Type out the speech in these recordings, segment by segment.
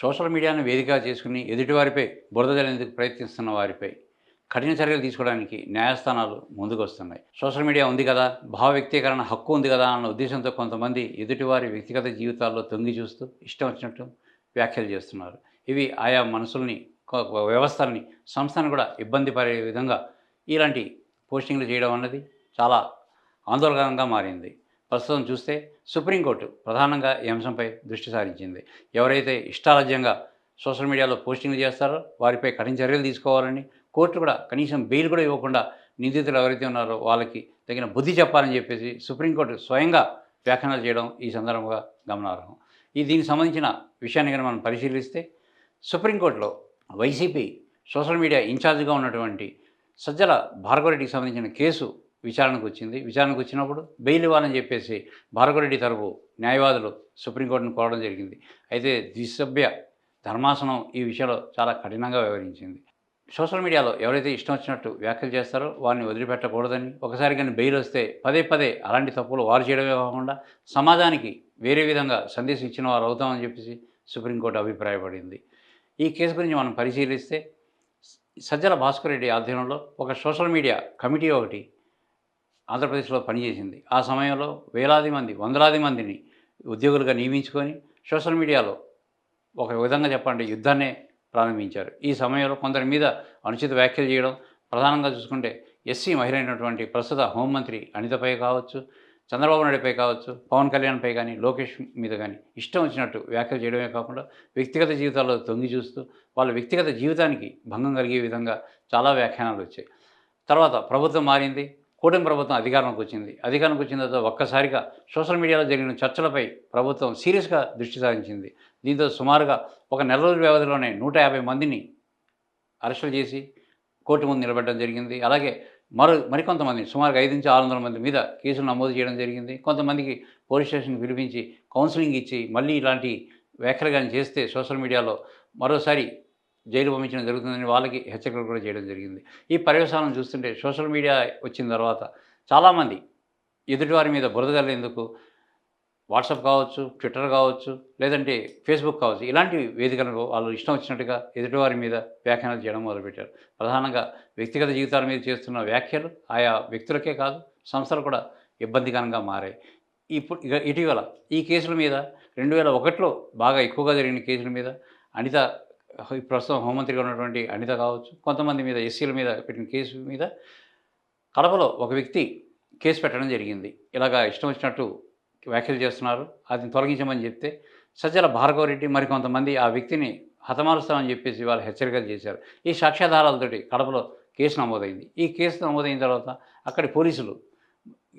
Social మీడియాను వేదికగా చేసుకుని ఎదుటివారిపై బురద జల్లేందుకు ప్రయత్నిస్తున్న వారిపై కఠిన చర్యలు తీసుకోవడానికి న్యాయస్థానాలు ముందుకొస్తున్నాయి. సోషల్ మీడియా ఉంది కదా, భావ వ్యక్తీకరణ హక్కు ఉంది కదా అన్న ఉద్దేశంతో కొంతమంది ఎదుటివారి వ్యక్తిగత జీవితాల్లో తొంగి చూస్తూ ఇష్టం వచ్చినట్టు వ్యాఖ్యలు చేస్తున్నారు. ఇవి ఆయా మనసుల్ని, వ్యవస్థల్ని, సంస్థను కూడా ఇబ్బంది పడే విధంగా ఇలాంటి పోస్టింగ్లు చేయడం అన్నది చాలా ఆందోళనకరంగా మారింది. ప్రస్తుతం చూస్తే సుప్రీంకోర్టు ప్రధానంగా ఈ అంశంపై దృష్టి సారించింది. ఎవరైతే ఇష్టారాజ్యంగా సోషల్ మీడియాలో పోస్టింగ్లు చేస్తారో వారిపై కఠిన చర్యలు తీసుకోవాలని, కోర్టు కూడా కనీసం బెయిల్ కూడా ఇవ్వకుండా నిందితులు ఎవరైతే ఉన్నారో వాళ్ళకి తగిన బుద్ధి చెప్పాలని చెప్పేసి సుప్రీంకోర్టు స్వయంగా వ్యాఖ్యానాలు చేయడం ఈ సందర్భంగా గమనార్హం. దీనికి సంబంధించిన విషయాన్ని కనుక మనం పరిశీలిస్తే సుప్రీంకోర్టులో వైసీపీ సోషల్ మీడియా ఇన్ఛార్జిగా ఉన్నటువంటి సజ్జల భార్గవరెడ్డికి సంబంధించిన కేసు విచారణకు వచ్చింది. విచారణకు వచ్చినప్పుడు బెయిల్ ఇవ్వాలని చెప్పేసి భార్గవరెడ్డి తరపు న్యాయవాదులు సుప్రీంకోర్టును కోరడం జరిగింది. అయితే ద్విసభ్య ధర్మాసనం ఈ విషయంలో చాలా కఠినంగా వ్యవహరించింది. సోషల్ మీడియాలో ఎవరైతే ఇష్టం వచ్చినట్టు వ్యాఖ్యలు చేస్తారో వారిని వదిలిపెట్టకూడదని, ఒకసారి కానీ బెయిల్ వస్తే పదే పదే అలాంటి తప్పులు వారు చేయడమే కాకుండా సమాజానికి వేరే విధంగా సందేశం ఇచ్చిన వారు అవుతామని చెప్పేసి సుప్రీంకోర్టు అభిప్రాయపడింది. ఈ కేసు గురించి మనం పరిశీలిస్తే సజ్జల భాస్కర్ రెడ్డి ఆధ్వర్యంలో ఒక సోషల్ మీడియా కమిటీ ఒకటి ఆంధ్రప్రదేశ్లో పనిచేసింది. ఆ సమయంలో వేలాది మంది, వందలాది మందిని ఉద్యోగులుగా నియమించుకొని సోషల్ మీడియాలో ఒక విధంగా చెప్పండి యుద్ధాన్నే ప్రారంభించారు. ఈ సమయంలో కొందరి మీద అనుచిత వ్యాఖ్యలు చేయడం, ప్రధానంగా చూసుకుంటే ఎస్సీ మహిళ అయినటువంటి ప్రస్తుత హోంమంత్రి అనితపై కావచ్చు, చంద్రబాబు నాయుడుపై కావచ్చు, పవన్ కళ్యాణ్పై కానీ, లోకేష్ మీద కానీ ఇష్టం వచ్చినట్టు వ్యాఖ్యలు చేయడమే కాకుండా వ్యక్తిగత జీవితాల్లో తొంగి చూస్తూ వాళ్ళ వ్యక్తిగత జీవితానికి భంగం కలిగే విధంగా చాలా వ్యాఖ్యానాలు వచ్చాయి. తర్వాత ప్రభుత్వం మారింది, కూటమి ప్రభుత్వం అధికారంలోకి వచ్చింది. అధికారంలోకి వచ్చిన తర్వాత ఒక్కసారిగా సోషల్ మీడియాలో జరిగిన చర్చలపై ప్రభుత్వం సీరియస్గా దృష్టి సారించింది. దీంతో సుమారుగా ఒక నెల రోజుల వ్యవధిలోనే 150 మందిని అరెస్టులు చేసి కోర్టు ముందు నిలబెట్టడం జరిగింది. అలాగే మరికొంతమంది సుమారుగా 500-600 మంది మీద కేసులు నమోదు చేయడం జరిగింది. కొంతమందికి పోలీస్ స్టేషన్కి పిలిపించి కౌన్సిలింగ్ ఇచ్చి మళ్ళీ ఇలాంటి వ్యాఖ్యలు కానీ చేస్తే సోషల్ మీడియాలో మరోసారి జైలు పంపించడం జరుగుతుందని వాళ్ళకి హెచ్చరికలు కూడా చేయడం జరిగింది. ఈ పర్యవసానం చూస్తుంటే సోషల్ మీడియా వచ్చిన తర్వాత చాలామంది ఎదుటివారి మీద బురద జల్లేందుకు వాట్సాప్ కావచ్చు, ట్విట్టర్ కావచ్చు, లేదంటే ఫేస్బుక్ కావచ్చు, ఇలాంటి వేదికలకు వాళ్ళు ఇష్టం వచ్చినట్టుగా ఎదుటివారి మీద వ్యాఖ్యానాలు చేయడం మొదలుపెట్టారు. ప్రధానంగా వ్యక్తిగత జీవితాల మీద చేస్తున్న వ్యాఖ్యలు ఆయా వ్యక్తులకే కాదు, సంస్థలు కూడా ఇబ్బందికరంగా మారాయి. ఇటీవల ఈ కేసుల మీద 2001లో బాగా ఎక్కువగా జరిగిన కేసుల మీద అనిత, ప్రస్తుతం హోంమంత్రిగా ఉన్నటువంటి అనిత కావచ్చు, కొంతమంది మీద ఎస్సీల మీద పెట్టిన కేసు మీద కడపలో ఒక వ్యక్తి కేసు పెట్టడం జరిగింది. ఇలాగా ఇష్టం వచ్చినట్టు వ్యాఖ్యలు చేస్తున్నారు, అది తొలగించమని చెప్తే సజ్జల భార్గవరెడ్డి మరికొంతమంది ఆ వ్యక్తిని హతమారుస్తామని చెప్పేసి వాళ్ళు హెచ్చరికలు చేశారు. ఈ సాక్ష్యాధారాలతోటి కడపలో కేసు నమోదైంది. ఈ కేసు నమోదైన తర్వాత అక్కడి పోలీసులు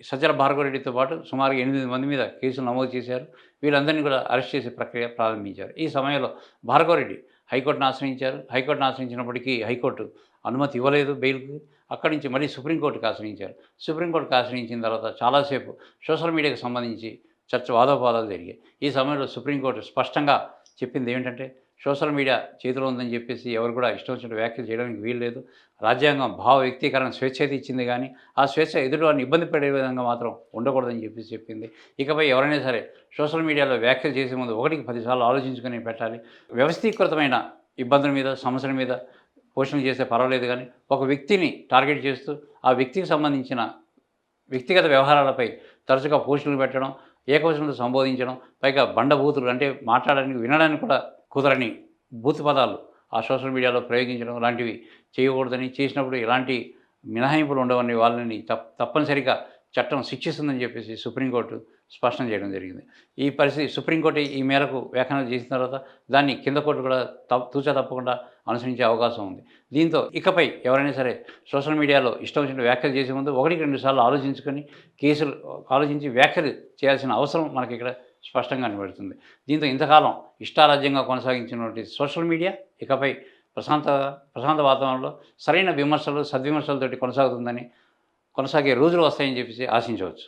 సజ్జల భార్గవరెడ్డితో పాటు సుమారు 8 మంది మీద కేసులు నమోదు చేశారు. వీళ్ళందరినీ కూడా అరెస్ట్ చేసే ప్రక్రియ ప్రారంభించారు. ఈ సమయంలో భార్గవరెడ్డి హైకోర్టును ఆశ్రయించారు. హైకోర్టును ఆశ్రయించినప్పటికీ హైకోర్టు అనుమతి ఇవ్వలేదు బెయిల్కి. అక్కడి నుంచి మళ్ళీ సుప్రీంకోర్టుకు ఆశ్రయించారు. సుప్రీంకోర్టుకు ఆశ్రయించిన తర్వాత చాలాసేపు సోషల్ మీడియాకు సంబంధించి వాదోపవాదాలు జరిగాయి. ఈ సమయంలో సుప్రీంకోర్టు స్పష్టంగా చెప్పింది ఏమిటంటే సోషల్ మీడియా చేతిలో ఉందని చెప్పేసి ఎవరు కూడా ఇష్టం వచ్చినట్టు వ్యాఖ్యలు చేయడానికి వీలు లేదు. రాజ్యాంగం భావ వ్యక్తీకరణ స్వేచ్ఛ అయితే ఇచ్చింది, కానీ ఆ స్వేచ్ఛ ఎదుటివారిని ఇబ్బంది పడే విధంగా మాత్రం ఉండకూడదని చెప్పేసి చెప్పింది. ఇకపై ఎవరైనా సరే సోషల్ మీడియాలో వ్యాఖ్యలు చేసే ముందు 1కి 10 సార్లు ఆలోచించుకొని పెట్టాలి. వ్యవస్థీకృతమైన ఇబ్బందుల మీద, సమస్యల మీద పోస్టింగ్ చేస్తే పర్వాలేదు, కానీ ఒక వ్యక్తిని టార్గెట్ చేస్తూ ఆ వ్యక్తికి సంబంధించిన వ్యక్తిగత వ్యవహారాలపై తరచుగా పోస్టులు పెట్టడం, ఏకవచనంతో సంబోధించడం, పైగా బండబూతులు అంటే మాట్లాడడానికి, వినడానికి కూడా కుదరని బూత్ పదాలు ఆ సోషల్ మీడియాలో ప్రయోగించడం లాంటివి చేయకూడదని, చేసినప్పుడు ఎలాంటి మినహాయింపులు ఉండవని వాళ్ళని తప్పనిసరిగా చట్టం శిక్షిస్తుందని చెప్పేసి సుప్రీంకోర్టు స్పష్టం చేయడం జరిగింది. ఈ పరిస్థితి సుప్రీంకోర్టు ఈ మేరకు వ్యాఖ్యానాలు చేసిన తర్వాత దాన్ని కింద కోర్టు కూడా తూచా తప్పకుండా అనుసరించే అవకాశం ఉంది. దీంతో ఇకపై ఎవరైనా సరే సోషల్ మీడియాలో ఇష్టం వచ్చిన వ్యాఖ్యలు చేసే ముందు 1కి 2 సార్లు ఆలోచించుకొని ఆలోచించి వ్యాఖ్యలు చేయాల్సిన అవసరం మనకి ఇక్కడ స్పష్టంగా కనబడుతుంది. దీంతో ఇంతకాలం ఇష్టారాజ్యంగా కొనసాగించినటువంటి సోషల్ మీడియా ఇకపై ప్రశాంత వాతావరణంలో సరైన విమర్శలు, సద్విమర్శలతోటి కొనసాగే రోజులు వస్తాయని చెప్పేసి ఆశించవచ్చు.